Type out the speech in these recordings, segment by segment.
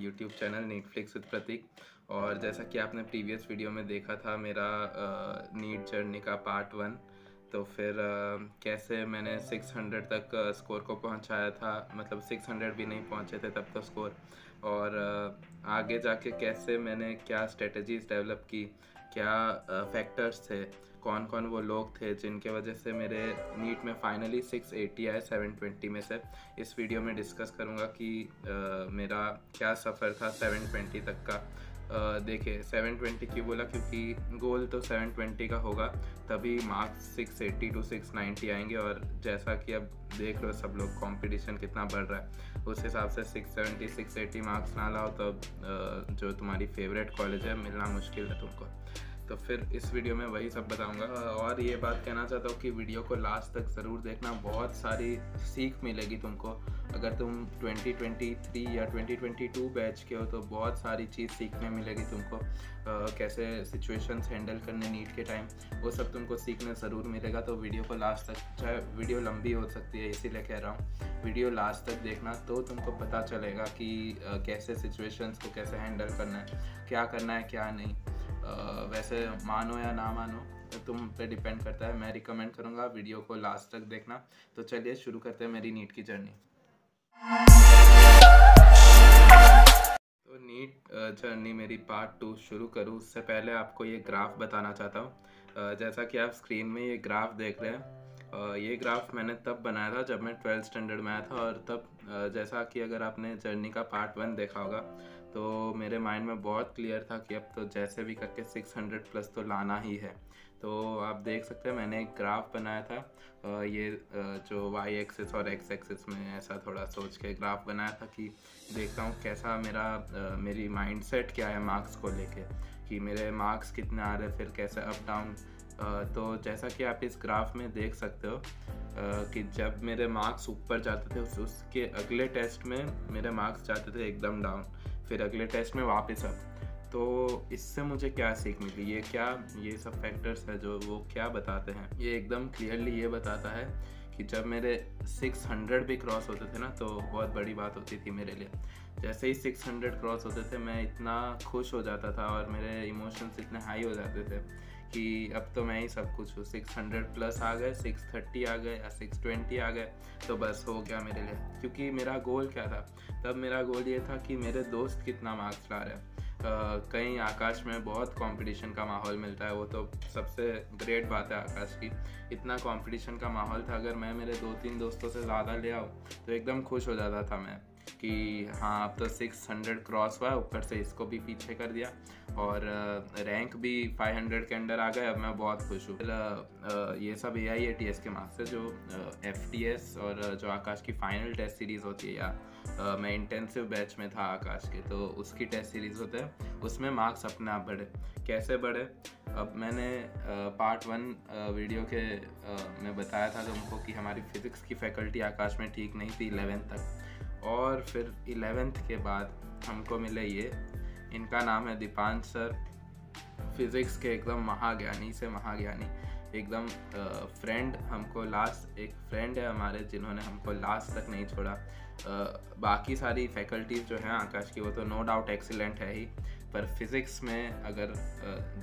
YouTube channel नीटफ्लिक्स with प्रतीक। और जैसा कि आपने प्रीवियस वीडियो में देखा था मेरा नीट जर्नी का पार्ट 1, तो फिर कैसे मैंने 600 तक स्कोर को पहुंचाया था, मतलब 600 भी नहीं पहुंचे थे तब तो स्कोर। और आगे जाके कैसे मैंने क्या स्ट्रेटजीज डेवलप की, क्या फैक्टर्स थे, कौन कौन वो लोग थे जिनके वजह से मेरे नीट में फाइनली 680 आए 720 में से। इस वीडियो में डिस्कस करूँगा कि मेरा क्या सफ़र था 720 तक का। देखिए 720 क्यों बोला, क्योंकि गोल तो 720 का होगा, तभी मार्क्स 680 टू 690 आएंगे। और जैसा कि अब देख लो सब लोग, कंपटीशन कितना बढ़ रहा है, उस हिसाब से 670 680 मार्क्स ना लाओ तो जो तुम्हारी फेवरेट कॉलेज है मिलना मुश्किल है तुमको। तो फिर इस वीडियो में वही सब बताऊंगा। और ये बात कहना चाहता हूँ कि वीडियो को लास्ट तक ज़रूर देखना, बहुत सारी सीख मिलेगी तुमको। अगर तुम 2023 या 2022 बैच के हो तो बहुत सारी चीज़ सीखने मिलेगी तुमको। कैसे सिचुएशंस हैंडल करने नीट के टाइम, वो सब तुमको सीखने ज़रूर मिलेगा। तो वीडियो को लास्ट तक, चाहे वीडियो लंबी हो सकती है इसीलिए कह रहा हूँ, वीडियो लास्ट तक देखना तो तुमको पता चलेगा कि कैसे सिचुएशंस को कैसे हैंडल करना है, क्या करना है क्या नहीं। वैसे मानो या ना मानो तो तुम पे डिपेंड करता है। मैं रिकमेंड करूँगा वीडियो को लास्ट तक देखना। तो चलिए शुरू करते हैं मेरी नीट की जर्नी। तो नीट जर्नी मेरी पार्ट 2 शुरू करूँ उससे पहले आपको ये ग्राफ बताना चाहता हूँ। जैसा कि आप स्क्रीन में ये ग्राफ देख रहे हैं, ये ग्राफ मैंने तब बनाया था जब मैं 12th स्टैंडर्ड में आया था। और तब जैसा कि अगर आपने जर्नी का पार्ट 1 देखा होगा तो मेरे माइंड में बहुत क्लियर था कि अब तो जैसे भी करके 600 प्लस तो लाना ही है। तो आप देख सकते हैं मैंने एक ग्राफ बनाया था, ये जो वाई एक्सिस और एक्स एक्सिस में ऐसा थोड़ा सोच के ग्राफ बनाया था कि देखता हूँ कैसा मेरी माइंडसेट क्या है मार्क्स को लेके, कि मेरे मार्क्स कितने आ रहे हैं, फिर कैसे अप डाउन। तो जैसा कि आप इस ग्राफ में देख सकते हो कि जब मेरे मार्क्स ऊपर जाते थे उसके अगले टेस्ट में मेरे मार्क्स जाते थे एकदम डाउन, फिर अगले टेस्ट में वापस अप। तो इससे मुझे क्या सीख मिली, ये सब फैक्टर्स है जो वो क्या बताते हैं, ये एकदम क्लियरली ये बताता है कि जब मेरे 600 भी क्रॉस होते थे ना तो बहुत बड़ी बात होती थी मेरे लिए। जैसे ही 600 क्रॉस होते थे मैं इतना खुश हो जाता था और मेरे इमोशंस इतने हाई हो जाते थे कि अब तो मैं ही सब कुछ हूँ। 600 प्लस आ गए, 630 आ गए या 620 आ गए तो बस हो गया मेरे लिए। क्योंकि मेरा गोल क्या था तब, मेरा गोल ये था कि मेरे दोस्त कितना मार्क्स ला रहे हैं। कहीं आकाश में बहुत कंपटीशन का माहौल मिलता है, वो तो सबसे ग्रेट बात है आकाश की। इतना कंपटीशन का माहौल था, अगर मैं मेरे 2-3 दोस्तों से ज़्यादा ले आऊँ तो एकदम खुश हो जाता था मैं कि हाँ अब तो 600 क्रॉस हुआ, ऊपर से इसको भी पीछे कर दिया और रैंक भी 500 के अंडर आ गए, अब मैं बहुत खुश हूँ। ये सब AIATS के मार्क्स है, जो FTS और जो आकाश की फाइनल टेस्ट सीरीज़ होती है, या मैं इंटेंसिव बैच में था आकाश के, तो उसकी टेस्ट सीरीज़ होते हैं, उसमें मार्क्स अपने आप बढ़े। कैसे बढ़े, अब मैंने पार्ट 1 वीडियो के में बताया था तुमको कि हमारी फिज़िक्स की फैकल्टी आकाश में ठीक नहीं थी 11th तक। और फिर 11th के बाद हमको मिले ये, इनका नाम है दीपांश सर, फिज़िक्स के एकदम महाज्ञानी से महाज्ञानी, एकदम फ्रेंड। हमको लास्ट एक फ्रेंड है हमारे जिन्होंने हमको लास्ट तक नहीं छोड़ा। बाकी सारी फैकल्टीज़ जो हैं आकाश की वो तो नो डाउट एक्सीलेंट है ही, पर फिज़िक्स में अगर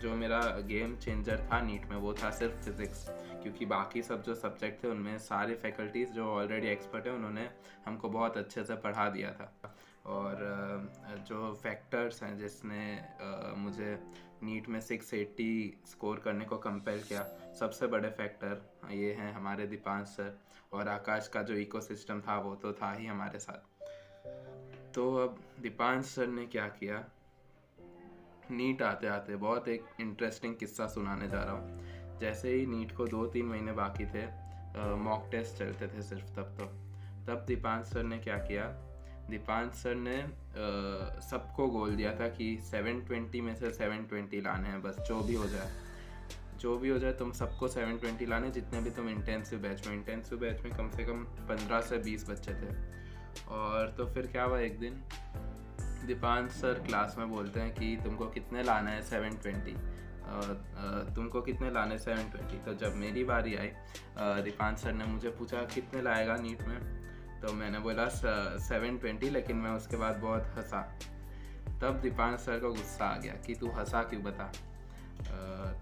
जो मेरा गेम चेंजर था नीट में वो था सिर्फ फिज़िक्स। क्योंकि बाकी सब जो सब्जेक्ट थे उनमें सारे फैकल्टीज़ जो ऑलरेडी एक्सपर्ट हैं उन्होंने हमको बहुत अच्छे से पढ़ा दिया था। और जो फैक्टर्स हैं जिसने मुझे नीट में 680 स्कोर करने को कंपेल किया, सबसे बड़े फैक्टर ये हैं हमारे दीपांश सर। और आकाश का जो इकोसिस्टम था वो तो था ही हमारे साथ। तो अब दीपांश सर ने क्या किया, नीट आते आते बहुत एक इंटरेस्टिंग किस्सा सुनाने जा रहा हूँ। जैसे ही नीट को 2-3 महीने बाकी थे, मॉक टेस्ट चलते थे सिर्फ तब दीपांश सर ने क्या किया, दीपांश सर ने सबको गोल दिया था कि 720 में से 720 लाने हैं, बस जो भी हो जाए तुम सबको 720 लाने, जितने भी तुम इंटेंसिव बैच में कम से कम 15 से 20 बच्चे थे। और तो फिर क्या हुआ, एक दिन दीपांश सर क्लास में बोलते हैं कि तुमको कितने लाना है 720, तुमको कितने लाने 720। तो जब मेरी बारी आई, दीपांश सर ने मुझे पूछा कितने लाएगा नीट में, तो मैंने बोला 720, लेकिन मैं उसके बाद बहुत हंसा तब दीपांश सर को गुस्सा आ गया कि तू हंसा क्यों, बता।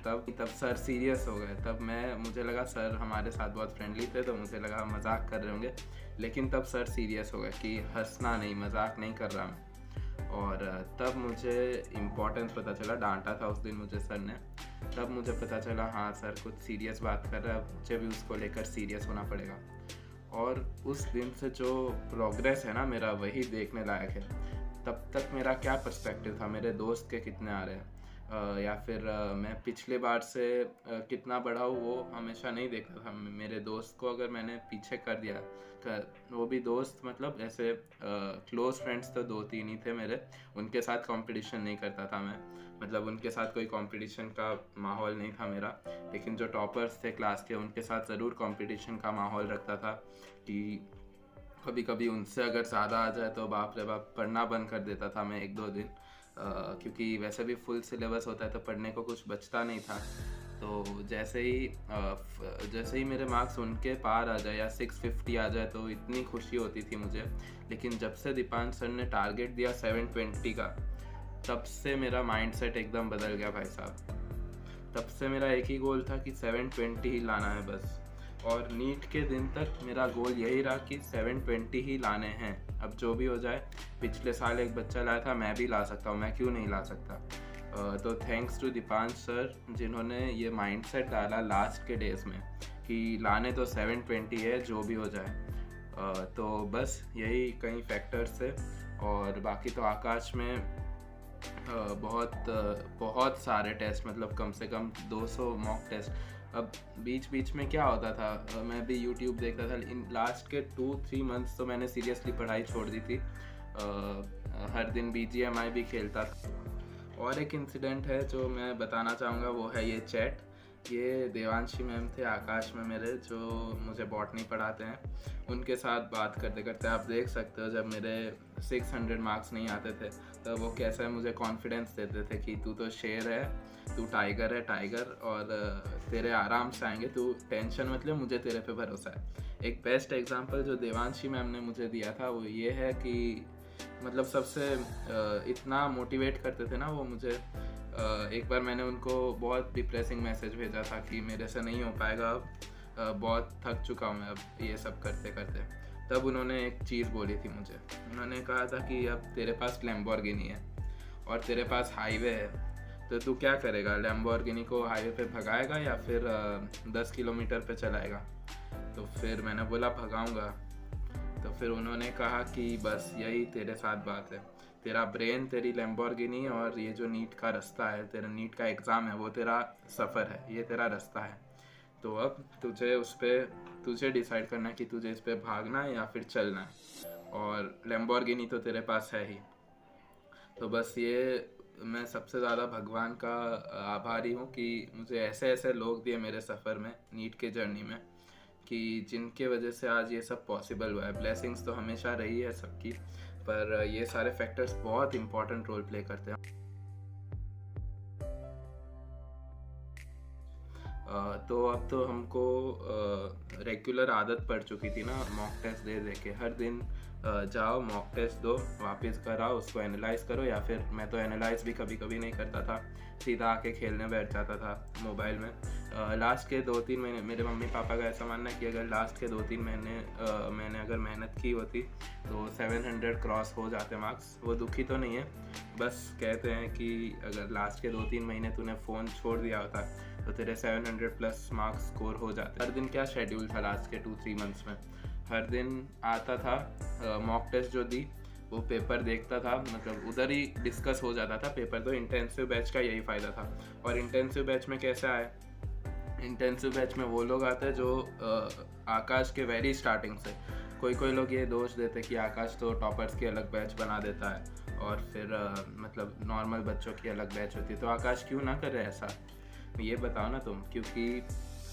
तब सर सीरियस हो गए। तब मुझे लगा सर हमारे साथ बहुत फ्रेंडली थे, तो मुझे लगा मजाक कर रहे होंगे, लेकिन तब सर सीरियस हो गए कि हंसना नहीं, मजाक नहीं कर रहा मैं। और तब मुझे इम्पोर्टेंस पता चला, डांटा था उस दिन मुझे सर ने, तब मुझे पता चला हाँ सर कुछ सीरियस बात कर रहा है, मुझे भी उसको लेकर सीरियस होना पड़ेगा। और उस दिन से जो प्रोग्रेस है ना मेरा, वही देखने लायक है। तब तक मेरा क्या पर्सपेक्टिव था, मेरे दोस्त के कितने आ रहे हैं, या फिर मैं पिछले बार से कितना बढ़ा हूँ, वो हमेशा नहीं देखता था। मेरे दोस्त को अगर मैंने पीछे कर दिया, वो भी दोस्त मतलब ऐसे क्लोज फ्रेंड्स तो 2-3 ही थे मेरे, उनके साथ कंपटीशन नहीं करता था मैं, मतलब उनके साथ कोई कंपटीशन का माहौल नहीं था मेरा। लेकिन जो टॉपर्स थे क्लास के, उनके साथ ज़रूर कंपटीशन का माहौल रखता था कि कभी कभी उनसे अगर ज़्यादा आ जाए तो बाप रे बाप, पढ़ना बंद कर देता था मैं 1-2 दिन, क्योंकि वैसे भी फुल सिलेबस होता है तो पढ़ने को कुछ बचता नहीं था। तो जैसे ही मेरे मार्क्स उनके पार आ जाए या 650 आ जाए तो इतनी खुशी होती थी मुझे। लेकिन जब से दीपांश सर ने टारगेट दिया 720 का, तब से मेरा माइंडसेट एकदम बदल गया भाई साहब। तब से मेरा एक ही गोल था कि 720 ही लाना है बस। और नीट के दिन तक मेरा गोल यही रहा कि 720 ही लाने हैं, अब जो भी हो जाए। पिछले साल एक बच्चा लाया था, मैं भी ला सकता हूँ, मैं क्यों नहीं ला सकता। तो थैंक्स टू दीपांश सर, जिन्होंने ये माइंडसेट डाला लास्ट के डेज में कि लाने तो 720 है जो भी हो जाए। तो बस यही कई फैक्टर्स थे। और बाकी तो आकाश में बहुत सारे टेस्ट, मतलब कम से कम 200 मॉक टेस्ट। अब बीच बीच में क्या होता था, मैं भी यूट्यूब देखता था। इन लास्ट के 2-3 मंथ्स तो मैंने सीरियसली पढ़ाई छोड़ दी थी, हर दिन BGMI भी खेलता था। और एक इंसिडेंट है जो मैं बताना चाहूँगा, वो है ये चैट। ये देवांशी मैम थे आकाश में मेरे, जो मुझे बॉटनी पढ़ाते हैं, उनके साथ बात करते करते आप देख सकते हो, जब मेरे 600 मार्क्स नहीं आते थे तो वो कैसे मुझे कॉन्फिडेंस देते थे कि तू तो शेर है, तू टाइगर है, टाइगर, और तेरे आराम से आएंगे, तू टेंशन मत ले, मुझे तेरे पे भरोसा है। एक बेस्ट एग्जांपल जो देवांशी मैम ने मुझे दिया था वो ये है कि मतलब सबसे इतना मोटिवेट करते थे ना वो मुझे। एक बार मैंने उनको बहुत डिप्रेसिंग मैसेज भेजा था कि मेरे से नहीं हो पाएगा अब, बहुत थक चुका हूँ मैं अब ये सब करते करते। तब उन्होंने एक चीज़ बोली थी मुझे, उन्होंने कहा था कि अब तेरे पास लैम्बोर्गिनी है और तेरे पास हाईवे है, तो तू क्या करेगा, लैम्बोर्गिनी को हाईवे पे भगाएगा या फिर 10 किलोमीटर पे चलाएगा। तो फिर मैंने बोला भगाऊंगा। तो फिर उन्होंने कहा कि बस यही तेरे साथ बात है, तेरा ब्रेन तेरी लैम्बोर्गिनी, और ये जो नीट का रास्ता है, तेरा नीट का एग्ज़ाम है, वो तेरा सफ़र है, ये तेरा रास्ता है। तो अब तुझे डिसाइड करना है कि तुझे इस पे भागना है या फिर चलना है, और लैम्बोर्गिनी तो तेरे पास है ही। तो बस ये मैं सबसे ज़्यादा भगवान का आभारी हूँ कि मुझे ऐसे ऐसे लोग दिए मेरे सफ़र में, नीट के जर्नी में, कि जिनके वजह से आज ये सब पॉसिबल हुआ है। ब्लेसिंग्स तो हमेशा रही है सबकी, पर ये सारे फैक्टर्स बहुत इंपॉर्टेंट रोल प्ले करते हैं। तो अब तो हमको रेगुलर आदत पड़ चुकी थी ना मॉक टेस्ट दे दे के, हर दिन जाओ मॉक टेस्ट दो, वापस घर आओ, उसको एनालाइज करो, या फिर मैं तो एनालाइज भी कभी कभी नहीं करता था, सीधा आके खेलने बैठ जाता था मोबाइल में। लास्ट के 2-3 महीने, मेरे मम्मी पापा का ऐसा मानना है कि अगर लास्ट के 2-3 महीने मैंने अगर मेहनत की होती तो 700 क्रॉस हो जाते मार्क्स। वो दुखी तो नहीं है, बस कहते हैं कि अगर लास्ट के 2-3 महीने तूने फ़ोन छोड़ दिया होता तो तेरे 700+ मार्क्स स्कोर हो जाते। हर दिन क्या शेड्यूल था लास्ट के 2-3 मंथ्स में, हर दिन आता था, मॉक टेस्ट जो दी वो पेपर देखता था, मतलब उधर ही डिस्कस हो जाता था पेपर। तो इंटेंसिव बैच का यही फ़ायदा था। और इंटेंसिव बैच में कैसा है, इंटेंसिव बैच में वो लोग आते हैं जो आकाश के वेरी स्टार्टिंग से। कोई लोग ये दोष देते कि आकाश तो टॉपर्स की अलग बैच बना देता है और फिर मतलब नॉर्मल बच्चों की अलग बैच होती है, तो आकाश क्यों ना करे ऐसा, ये बताओ ना तुम। क्योंकि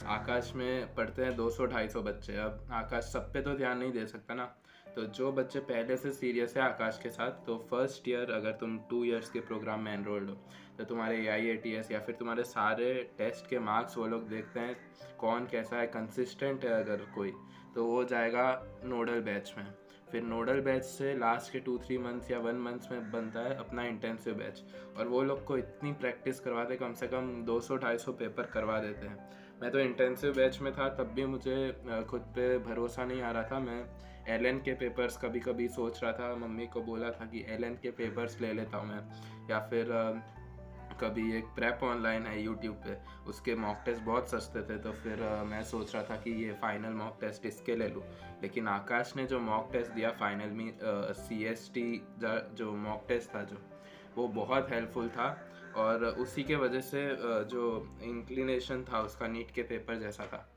आकाश में पढ़ते हैं 200-250 बच्चे, अब आकाश सब पे तो ध्यान नहीं दे सकता ना। तो जो बच्चे पहले से सीरियस है आकाश के साथ, तो फर्स्ट ईयर अगर तुम 2 इयर्स के प्रोग्राम में एनरोल्ड हो तो तुम्हारे AIATS या फिर तुम्हारे सारे टेस्ट के मार्क्स वो लोग देखते हैं, कौन कैसा है, कंसिस्टेंट है अगर कोई, तो वो जाएगा नोडल बैच में। फिर नोडल बैच से लास्ट के 2-3 मंथ्स या 1 मंथ्स में बनता है अपना इंटेंसिव बैच, और वो लोग को इतनी प्रैक्टिस करवाते, कम से कम 200-250 पेपर करवा देते हैं। मैं तो इंटेंसिव बैच में था, तब भी मुझे खुद पे भरोसा नहीं आ रहा था। मैं एलन के पेपर्स कभी कभी सोच रहा था, मम्मी को बोला था कि एलन के पेपर्स ले लेता हूँ मैं, या फिर कभी एक प्रेप ऑनलाइन है यूट्यूब पे, उसके मॉक टेस्ट बहुत सस्ते थे, तो फिर मैं सोच रहा था कि ये फाइनल मॉक टेस्ट इसके ले लूँ। लेकिन आकाश ने जो मॉक टेस्ट दिया फाइनल में, CST जो मॉक टेस्ट था, जो वो बहुत हेल्पफुल था, और उसी के वजह से जो इंक्लिनेशन था उसका नीट के पेपर जैसा था,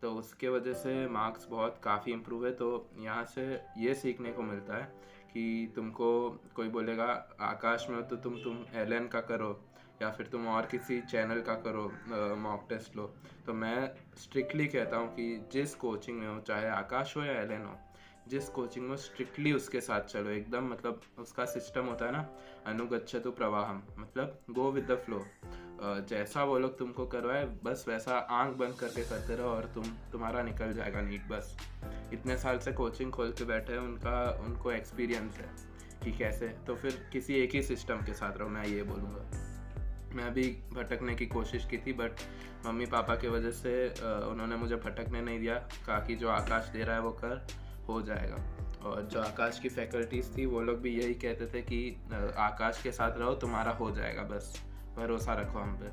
तो उसके वजह से मार्क्स बहुत काफ़ी इम्प्रूव है। तो यहाँ से ये सीखने को मिलता है कि तुमको कोई बोलेगा आकाश में हो तो तुम एलन का करो, या फिर तुम और किसी चैनल का करो मॉक टेस्ट लो, तो मैं स्ट्रिक्टली कहता हूँ कि जिस कोचिंग में हो, चाहे आकाश हो या एलन हो, जिस कोचिंग में स्ट्रिक्टली उसके साथ चलो एकदम। मतलब उसका सिस्टम होता है ना, अनुगच्छतु प्रवाहम, मतलब गो विद द फ्लो। जैसा वो लोग तुमको करवाए बस वैसा आंख बंद करके करते रहो, और तुम्हारा निकल जाएगा नीट। बस इतने साल से कोचिंग खोल के बैठे हैं, उनको एक्सपीरियंस है कि कैसे, तो फिर किसी एक ही सिस्टम के साथ रहो, मैं ये बोलूँगा। मैं भी भटकने की कोशिश की थी, बट मम्मी पापा की वजह से उन्होंने मुझे भटकने नहीं दिया, कहा कि जो आकाश दे रहा है वो कर, हो जाएगा। और जो आकाश की फैकल्टीज़ थी वो लोग भी यही कहते थे कि आकाश के साथ रहो, तुम्हारा हो जाएगा, बस भरोसा रखो हम पे।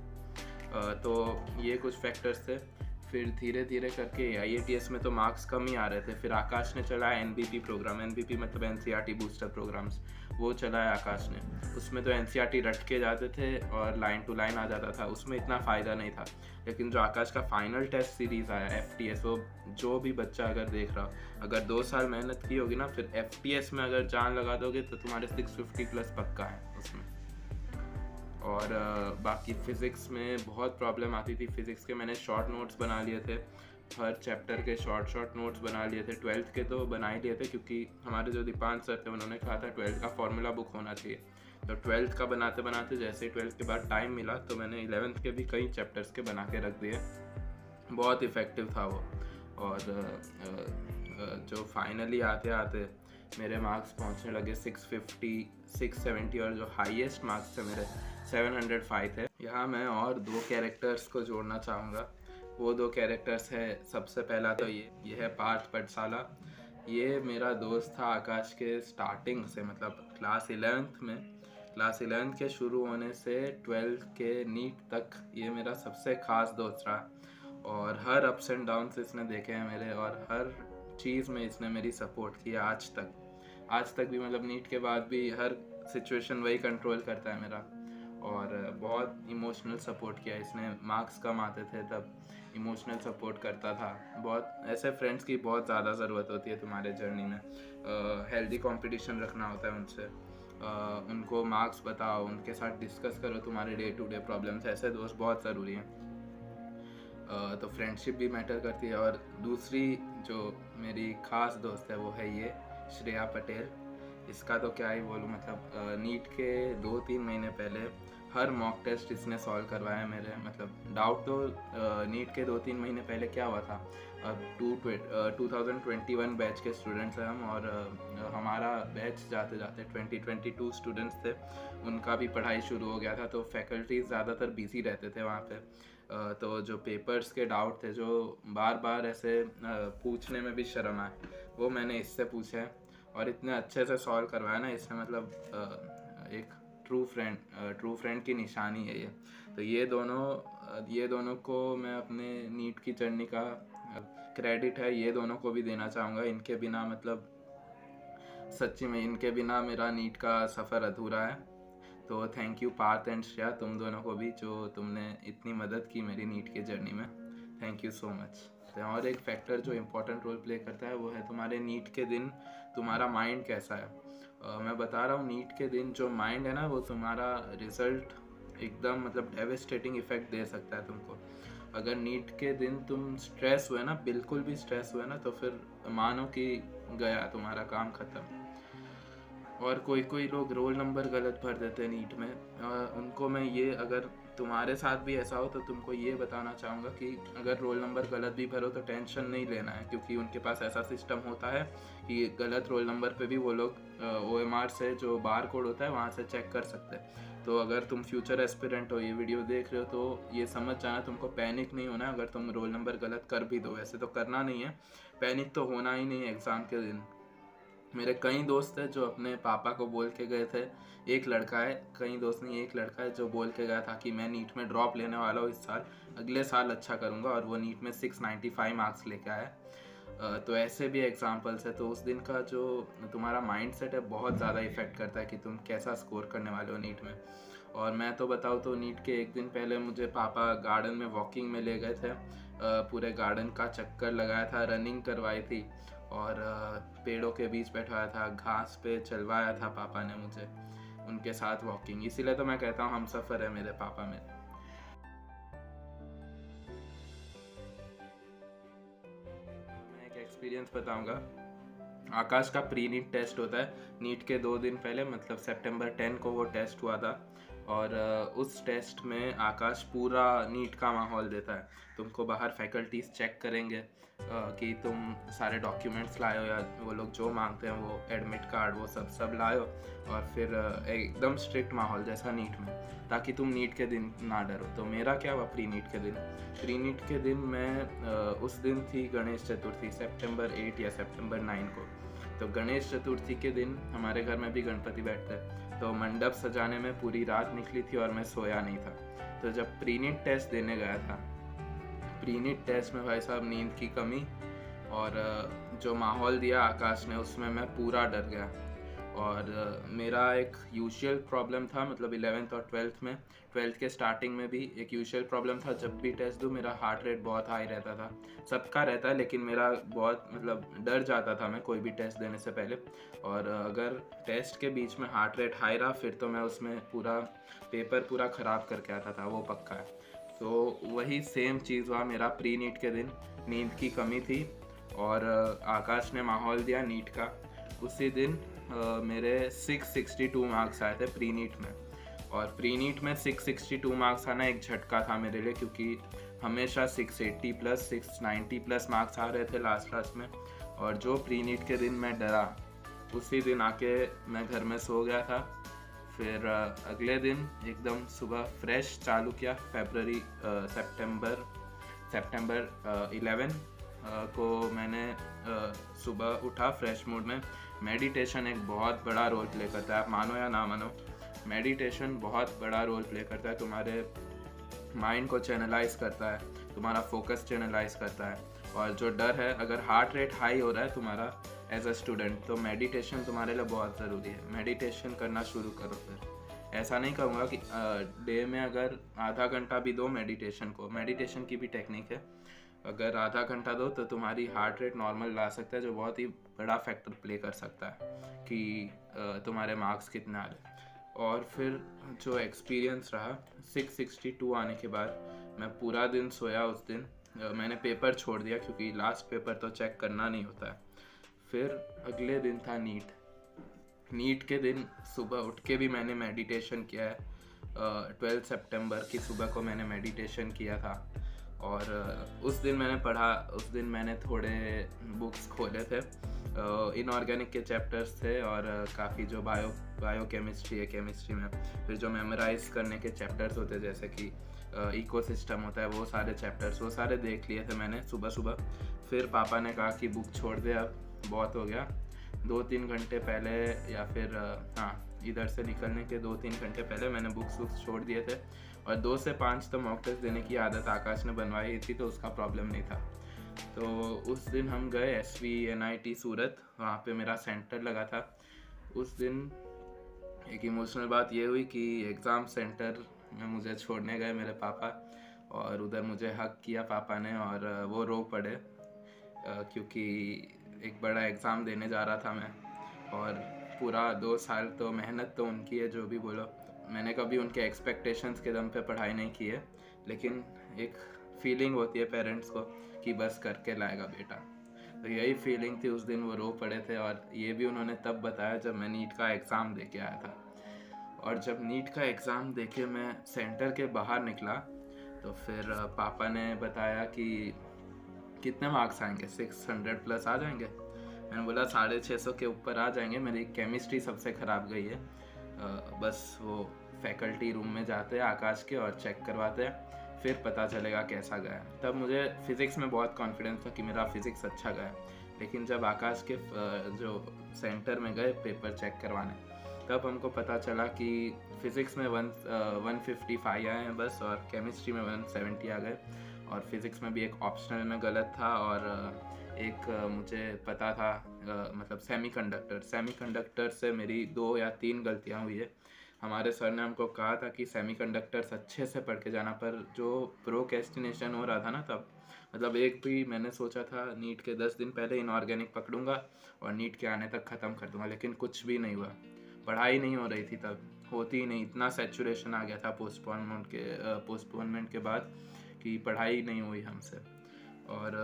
तो ये कुछ फैक्टर्स थे। फिर धीरे धीरे करके IATS में तो मार्क्स कम ही आ रहे थे, फिर आकाश ने चलाया NBP प्रोग्राम, NBP मतलब NCERT बूस्टर प्रोग्राम्स, वो चलाया आकाश ने। उसमें तो NCERT रट के जाते थे और लाइन टू लाइन आ जाता था, उसमें इतना फ़ायदा नहीं था। लेकिन जो आकाश का फाइनल टेस्ट सीरीज़ आया FTS, वो जो भी बच्चा अगर देख रहा हो, अगर 2 साल मेहनत की होगी ना, फिर FTS में अगर जान लगा दोगे तो तुम्हारे 650 प्लस पक्का है उसमें। और बाकी फ़िज़िक्स में बहुत प्रॉब्लम आती थी। फ़िज़िक्स के मैंने शॉर्ट नोट्स बना लिए थे, हर चैप्टर के शॉर्ट नोट्स बना लिए थे। 12th के तो बना ही लिए थे, क्योंकि हमारे जो दीपान सर थे उन्होंने कहा था 12th का फॉर्मूला बुक होना चाहिए। तो 12th का बनाते बनाते जैसे ही 12th के बाद टाइम मिला, तो मैंने 11th के भी कई चैप्टर्स के बना के रख दिए। बहुत इफ़ेक्टिव था वो। और जो फाइनली आते आते मेरे मार्क्स पहुंचने लगे 650, 670, और जो हाईएस्ट मार्क्स थे मेरे 705 थे। यहाँ मैं और 2 कैरेक्टर्स को जोड़ना चाहूँगा। वो 2 कैरेक्टर्स है, सबसे पहला तो ये है पार्थ पटसाला। ये मेरा दोस्त था आकाश के स्टार्टिंग से, मतलब क्लास 11th के शुरू होने से 12th के नीट तक ये मेरा सबसे ख़ास दोस्त रहा। और हर अप्स एंड डाउन्स इसने देखे हैं मेरे, और हर चीज़ में इसने मेरी सपोर्ट की आज तक भी। मतलब नीट के बाद भी हर सिचुएशन वही कंट्रोल करता है मेरा, और बहुत इमोशनल सपोर्ट किया इसने। मार्क्स कम आते थे तब इमोशनल सपोर्ट करता था। बहुत ऐसे फ्रेंड्स की बहुत ज़्यादा ज़रूरत होती है तुम्हारे जर्नी में। हेल्दी कंपटीशन रखना होता है उनसे, उनको मार्क्स बताओ, उनके साथ डिस्कस करो तुम्हारे डे टू डे प्रॉब्लम्स। ऐसे दोस्त बहुत ज़रूरी हैं। तो फ्रेंडशिप भी मैटर करती है। और दूसरी जो मेरी ख़ास दोस्त है वो है ये श्रेया पटेल। इसका तो क्या ही बोलूँ, मतलब नीट के 2-3 महीने पहले हर मॉक टेस्ट इसने सॉल्व करवाया मेरे। मतलब डाउट तो नीट के 2-3 महीने पहले क्या हुआ था, 2021 बैच के स्टूडेंट्स हैं हम, और हमारा बैच जाते जाते 2022 स्टूडेंट्स थे, उनका भी पढ़ाई शुरू हो गया था। तो फैकल्टीज़ ज़्यादातर बिजी रहते थे वहाँ पे। तो जो पेपर्स के डाउट थे जो बार बार ऐसे पूछने में भी शर्म आए, वो मैंने इससे पूछे हैं, और इतने अच्छे से सॉल्व करवाया ना इसने। मतलब एक ट्रू फ्रेंड की निशानी है ये। तो ये दोनों को मैं अपने नीट की जर्नी का क्रेडिट है, ये दोनों को भी देना चाहूँगा। इनके बिना, मतलब सच्ची में इनके बिना मेरा नीट का सफ़र अधूरा है। तो thank you Parth and Shreya, तुम दोनों को भी, जो तुमने इतनी मदद की मेरी नीट की जर्नी में। Thank you so much. और एक फैक्टर जो इम्पोर्टेंट रोल प्ले करता है वो है तुम्हारे नीट के दिन तुम्हारा माइंड कैसा है। मैं बता रहा हूँ, नीट के दिन जो माइंड है ना, वो तुम्हारा रिज़ल्ट एकदम मतलब डेविस्टेटिंग इफेक्ट दे सकता है तुमको। अगर नीट के दिन तुम स्ट्रेस हुए ना, बिल्कुल भी स्ट्रेस हुए ना, तो फिर मानो कि गया तुम्हारा काम ख़त्म। और कोई कोई लोग रोल नंबर गलत भर देते हैं नीट में। उनको मैं ये, अगर तुम्हारे साथ भी ऐसा हो तो तुमको ये बताना चाहूँगा कि अगर रोल नंबर गलत भी भरो तो टेंशन नहीं लेना है, क्योंकि उनके पास ऐसा सिस्टम होता है कि गलत रोल नंबर पे भी वो लोग OMR से जो बार कोड होता है वहाँ से चेक कर सकते हैं। तो अगर तुम फ्यूचर एस्पिरेंट हो, ये वीडियो देख रहे हो, तो ये समझ जाना तुमको पैनिक नहीं होना है अगर तुम रोल नंबर गलत कर भी दो। वैसे तो करना नहीं है, पैनिक तो होना ही नहीं है एग्ज़ाम के दिन। मेरे कई दोस्त हैं जो अपने पापा को बोल के गए थे, एक लड़का है, कई दोस्त नहीं, एक लड़का है जो बोल के गया था कि मैं नीट में ड्रॉप लेने वाला हूँ इस साल, अगले साल अच्छा करूँगा, और वो नीट में 695 मार्क्स लेके आया। तो ऐसे भी एग्जांपल्स है। तो उस दिन का जो तुम्हारा माइंडसेट है बहुत ज़्यादा इफेक्ट करता है कि तुम कैसा स्कोर करने वाले हो नीट में। और मैं तो बताऊँ तो नीट के एक दिन पहले मुझे पापा गार्डन में वॉकिंग में ले गए थे, पूरे गार्डन का चक्कर लगाया था, रनिंग करवाई थी, और पेड़ों के बीच बैठाया था, घास पे चलवाया था पापा ने मुझे, उनके साथ वॉकिंग। इसीलिए तो मैं कहता हूँ हम सफ़र है मेरे पापा में। मैं एक एक्सपीरियंस बताऊंगा। आकाश का प्री नीट टेस्ट होता है नीट के 2 दिन पहले, मतलब सितंबर 10 को वो टेस्ट हुआ था। और उस टेस्ट में आकाश पूरा नीट का माहौल देता है। तुमको बाहर फैकल्टीज चेक करेंगे कि तुम सारे डॉक्यूमेंट्स लाए हो, या वो लोग जो मांगते हैं वो एडमिट कार्ड वो सब लाए हो, और फिर एकदम स्ट्रिक्ट माहौल जैसा नीट में, ताकि तुम नीट के दिन ना डरो। तो मेरा क्या हुआ प्री नीट के दिन? प्री नीट के दिन मैं उस दिन थी गणेश चतुर्थी, सितंबर 8 या सितंबर 9 को। तो गणेश चतुर्थी के दिन हमारे घर में भी गणपति बैठते हैं, तो मंडप सजाने में पूरी रात निकली थी और मैं सोया नहीं था। तो जब प्री नीट टेस्ट देने गया था, प्री नीट टेस्ट में भाई साहब नींद की कमी, और जो माहौल दिया आकाश ने उसमें मैं पूरा डर गया। और मेरा एक यूजुअल प्रॉब्लम था, मतलब 11th और 12th में, 12th के स्टार्टिंग में भी एक यूजुअल प्रॉब्लम था, जब भी टेस्ट दूँ मेरा हार्ट रेट बहुत हाई रहता था। सबका रहता है, लेकिन मेरा बहुत, मतलब डर जाता था मैं कोई भी टेस्ट देने से पहले। और अगर टेस्ट के बीच में हार्ट रेट हाई रहा फिर तो मैं उसमें पूरा पेपर पूरा ख़राब करके आता था, वो पक्का है। तो वही सेम चीज़ हुआ मेरा प्री नीट के दिन, नींद की कमी थी, और आकाश ने माहौल दिया नीट का। उसी दिन मेरे 662 मार्क्स आए थे प्री नीट में। और प्री नीट में 662 मार्क्स आना एक झटका था मेरे लिए, क्योंकि हमेशा 680 प्लस 690 प्लस मार्क्स आ रहे थे लास्ट में। और जो प्री नीट के दिन मैं डरा, उसी दिन आके मैं घर में सो गया था। फिर अगले दिन एकदम सुबह फ्रेश चालू किया। सितंबर 11 को मैंने सुबह उठा फ्रेश मूड में। मेडिटेशन एक बहुत बड़ा रोल प्ले करता है, आप मानो या ना मानो, मेडिटेशन बहुत बड़ा रोल प्ले करता है। तुम्हारे माइंड को चैनलाइज करता है, तुम्हारा फोकस चैनलाइज करता है। और जो डर है, अगर हार्ट रेट हाई हो रहा है तुम्हारा एज अ स्टूडेंट, तो मेडिटेशन तुम्हारे लिए बहुत ज़रूरी है। मेडिटेशन करना शुरू करो। फिर ऐसा नहीं कहूँगा कि डे में अगर आधा घंटा भी दो मेडिटेशन को, मेडिटेशन की भी टेक्निक है, अगर आधा घंटा दो तो तुम्हारी हार्ट रेट नॉर्मल ला सकता है, जो बहुत ही बड़ा फैक्टर प्ले कर सकता है कि तुम्हारे मार्क्स कितने आ रहे। और फिर जो एक्सपीरियंस रहा 662 आने के बाद, मैं पूरा दिन सोया उस दिन। मैंने पेपर छोड़ दिया क्योंकि लास्ट पेपर तो चेक करना नहीं होता है। फिर अगले दिन था नीट के दिन सुबह उठ के भी मैंने मेडिटेशन किया है। 12 सितंबर की सुबह को मैंने मेडिटेशन किया था। और उस दिन मैंने पढ़ा, उस दिन मैंने थोड़े बुक्स खोले थे, इनऑर्गेनिक के चैप्टर्स थे, और काफ़ी जो बायोकेमिस्ट्री है, केमिस्ट्री में फिर जो मेमोराइज करने के चैप्टर्स होते हैं, जैसे कि इकोसिस्टम होता है, वो सारे चैप्टर्स वो सारे देख लिए थे मैंने सुबह सुबह। फिर पापा ने कहा कि बुक छोड़ दे, अब बहुत हो गया। 2-3 घंटे पहले, या फिर इधर से निकलने के 2-3 घंटे पहले मैंने बुक्स छोड़ दिए थे। और 2 से 5 तो मॉक टेस्ट देने की आदत आकाश ने बनवाई थी, तो उसका प्रॉब्लम नहीं था। तो उस दिन हम गए SVNIT सूरत, वहाँ पे मेरा सेंटर लगा था। उस दिन एक इमोशनल बात ये हुई कि एग्ज़ाम सेंटर में मुझे छोड़ने गए मेरे पापा, और उधर मुझे हक किया पापा ने, और वो रो पड़े, क्योंकि एक बड़ा एग्ज़ाम देने जा रहा था मैं। और पूरा 2 साल तो मेहनत तो उनकी है, जो भी बोलो, मैंने कभी उनके एक्सपेक्टेशंस के दम पे पढ़ाई नहीं की है, लेकिन एक फीलिंग होती है पेरेंट्स को कि बस करके लाएगा बेटा। तो यही फीलिंग थी उस दिन, वो रो पड़े थे। और ये भी उन्होंने तब बताया जब मैं नीट का एग्ज़ाम दे के आया था। और जब नीट का एग्ज़ाम दे के मैं सेंटर के बाहर निकला तो फिर पापा ने बताया कि कितने मार्क्स आएंगे, 600 प्लस आ जाएंगे। मैंने बोला 650 के ऊपर आ जाएंगे। मेरी केमिस्ट्री सबसे ख़राब गई है। बस वो फैकल्टी रूम में जाते हैं आकाश के और चेक करवाते हैं, फिर पता चलेगा कैसा गया। तब मुझे फ़िज़िक्स में बहुत कॉन्फिडेंस था कि मेरा फ़िज़िक्स अच्छा गया। लेकिन जब आकाश के जो सेंटर में गए पेपर चेक करवाने, तब हमको पता चला कि फ़िज़िक्स में 155 आए हैं बस, और केमिस्ट्री में 170 आ गए। और फिज़िक्स में भी एक ऑप्शनल में गलत था, और एक मुझे पता था मतलब सेमीकंडक्टर से मेरी 2 या 3 गलतियाँ हुई है। हमारे सर ने हमको कहा था कि सेमीकंडक्टर्स अच्छे से पढ़ के जाना, पर जो प्रोक्रेस्टिनेशन हो रहा था ना तब, मतलब एक भी मैंने सोचा था नीट के 10 दिन पहले इनऑर्गेनिक पकड़ूंगा और नीट के आने तक ख़त्म कर दूंगा, लेकिन कुछ भी नहीं हुआ। पढ़ाई नहीं हो रही थी तब, होती ही नहीं, इतना सैचुरेशन आ गया था पोस्टपोनमेंट के बाद कि पढ़ाई नहीं हुई हमसे। और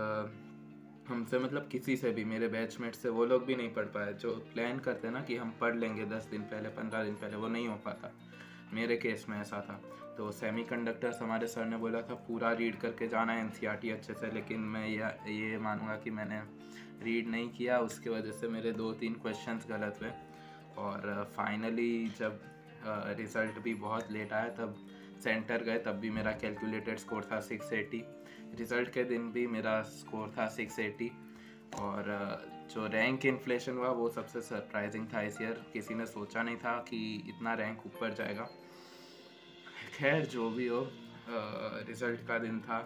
हमसे मतलब किसी से भी, मेरे बैचमेट से, वो लोग भी नहीं पढ़ पाए। जो प्लान करते ना कि हम पढ़ लेंगे 10 दिन पहले 15 दिन पहले, वो नहीं हो पाता। मेरे केस में ऐसा था। तो सेमीकंडक्टर्स हमारे सर ने बोला था पूरा रीड करके जाना है एनसीईआरटी अच्छे से, लेकिन मैं ये मानूंगा कि मैंने रीड नहीं किया, उसके वजह से मेरे 2-3 क्वेश्चंस गलत हुए। और फाइनली जब रिज़ल्ट भी बहुत लेट आया, तब सेंटर गए, तब भी मेरा कैलकुलेटेड स्कोर था 680। रिज़ल्ट के दिन भी मेरा स्कोर था 680। और जो रैंक इन्फ्लेशन हुआ वो सबसे सरप्राइजिंग था इस ईयर। किसी ने सोचा नहीं था कि इतना रैंक ऊपर जाएगा। खैर जो भी हो, रिज़ल्ट का दिन था,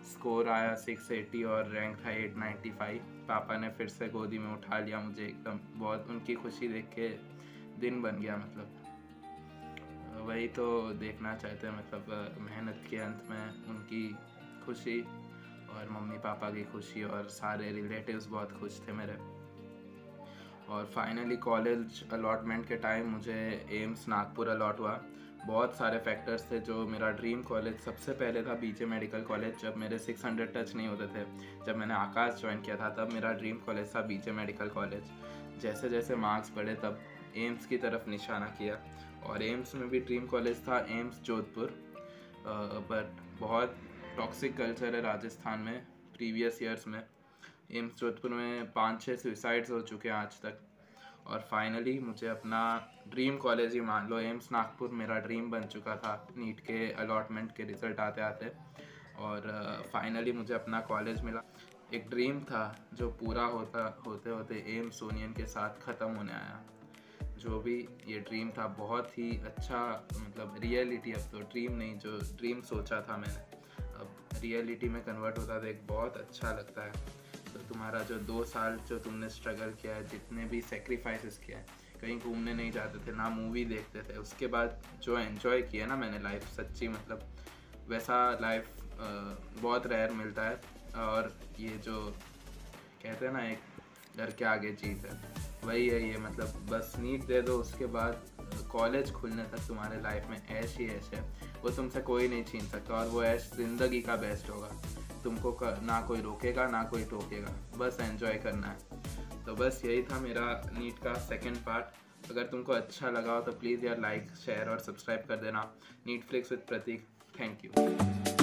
स्कोर आया 680 और रैंक था 895। पापा ने फिर से गोदी में उठा लिया मुझे, एकदम बहुत उनकी खुशी देख के दिन बन गया। मतलब वही तो देखना चाहते हैं, मतलब मेहनत के अंत में उनकी खुशी और मम्मी पापा की खुशी, और सारे रिलेटिव्स बहुत खुश थे मेरे। और फाइनली कॉलेज अलॉटमेंट के टाइम मुझे एम्स नागपुर अलॉट हुआ। बहुत सारे फैक्टर्स थे। जो मेरा ड्रीम कॉलेज सबसे पहले था बीजे मेडिकल कॉलेज, जब मेरे 600 टच नहीं होते थे, जब मैंने आकाश ज्वाइन किया था, तब मेरा ड्रीम कॉलेज था बीजे मेडिकल कॉलेज। जैसे जैसे मार्क्स बढ़े तब एम्स की तरफ निशाना किया, और एम्स में भी ड्रीम कॉलेज था एम्स जोधपुर। बट बहुत टॉक्सिक कल्चर है राजस्थान में। प्रीवियस ईयर्स में एम्स जोधपुर में 5-6 सुसाइड्स हो चुके हैं आज तक। और फाइनली मुझे अपना ड्रीम कॉलेज ही मान लो, एम्स नागपुर मेरा ड्रीम बन चुका था नीट के अलॉटमेंट के रिज़ल्ट आते आते। और फाइनली मुझे अपना कॉलेज मिला। एक ड्रीम था जो पूरा होते होते एम्स यूनियन के साथ ख़त्म होने आया। जो भी ये ड्रीम था बहुत ही अच्छा, मतलब रियलिटी, अब तो ड्रीम नहीं, जो ड्रीम सोचा था मैंने अब रियलिटी में कन्वर्ट होता तो एक बहुत अच्छा लगता है। तो तुम्हारा जो 2 साल जो तुमने स्ट्रगल किया है, जितने भी सेक्रीफाइसेस किया है, कहीं घूमने नहीं जाते थे, ना मूवी देखते थे, उसके बाद जो एंजॉय किया ना मैंने लाइफ, सच्ची मतलब वैसा लाइफ बहुत रेयर मिलता है। और ये जो कहते हैं ना एक डर के आगे जीत है, वही है ये। मतलब बस नीट दे दो, उसके बाद कॉलेज खुलने तक तुम्हारे लाइफ में ऐश ही ऐश है, वो तुमसे कोई नहीं छीन सकता। और वो ऐश ज़िंदगी का बेस्ट होगा। तुमको ना कोई रोकेगा ना कोई टोकेगा, बस एंजॉय करना है। तो बस यही था मेरा नीट का सेकंड पार्ट। अगर तुमको अच्छा लगा हो तो प्लीज़ यार लाइक शेयर और सब्सक्राइब कर देना। NEET Flix with Prateek. Thank you.